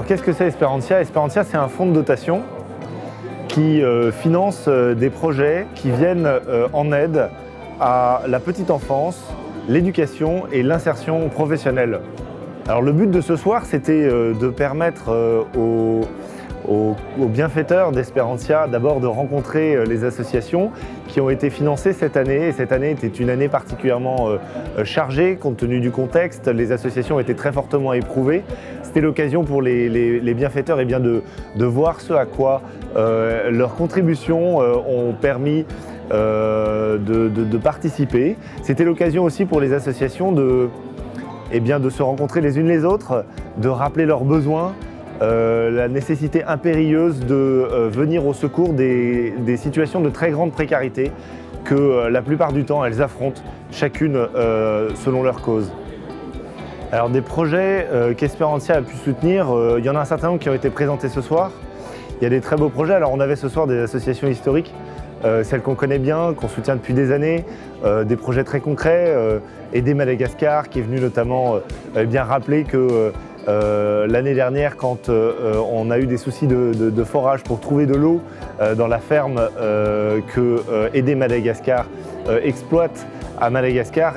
qu'est-ce que c'est Esperantia? Esperantia, c'est un fonds de dotation qui finance des projets qui viennent en aide à la petite enfance, l'éducation et l'insertion professionnelle. Alors le but de ce soir, c'était de permettre aux bienfaiteurs d'Esperantia d'abord de rencontrer les associations qui ont été financées cette année. Et cette année était une année particulièrement chargée compte tenu du contexte. Les associations étaient très fortement éprouvées. C'était l'occasion pour les bienfaiteurs de voir ce à quoi leurs contributions ont permis de participer. C'était l'occasion aussi pour les associations de se rencontrer les unes les autres, de rappeler leurs besoins, la nécessité impérieuse de venir au secours des situations de très grande précarité que la plupart du temps elles affrontent, chacune selon leur cause. Alors des projets qu'Esperantia a pu soutenir, il y en a un certain nombre qui ont été présentés ce soir. Il y a des très beaux projets. Alors on avait ce soir des associations historiques, celles qu'on connaît bien, qu'on soutient depuis des années, des projets très concrets. Aider Madagascar qui est venu notamment rappeler que l'année dernière, quand on a eu des soucis de forage pour trouver de l'eau dans la ferme que Aider Madagascar exploite à Madagascar,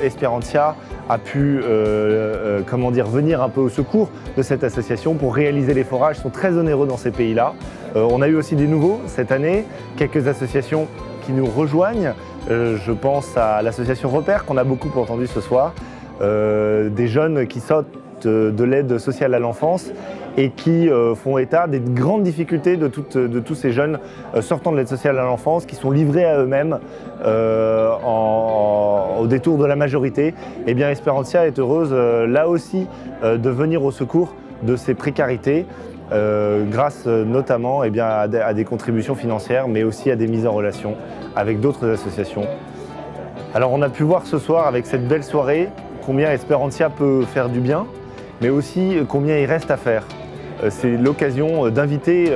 Esperantia a pu venir un peu au secours de cette association pour réaliser les forages. Ils sont très onéreux dans ces pays-là. On a eu aussi des nouveaux cette année, quelques associations qui nous rejoignent. Je pense à l'association Repère qu'on a beaucoup entendu ce soir, des jeunes qui sortent de l'aide sociale à l'enfance et qui font état des grandes difficultés de tous ces jeunes sortant de l'aide sociale à l'enfance, qui sont livrés à eux-mêmes au détour de la majorité. Eh bien, Esperantia est heureuse là aussi de venir au secours de ces précarités, grâce notamment à des contributions financières, mais aussi à des mises en relation avec d'autres associations. Alors on a pu voir ce soir avec cette belle soirée combien Esperantia peut faire du bien, mais aussi combien il reste à faire. C'est l'occasion d'inviter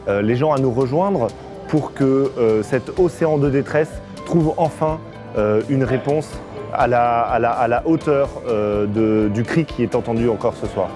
les gens à nous rejoindre pour que cet océan de détresse trouve enfin une réponse à la hauteur du cri qui est entendu encore ce soir.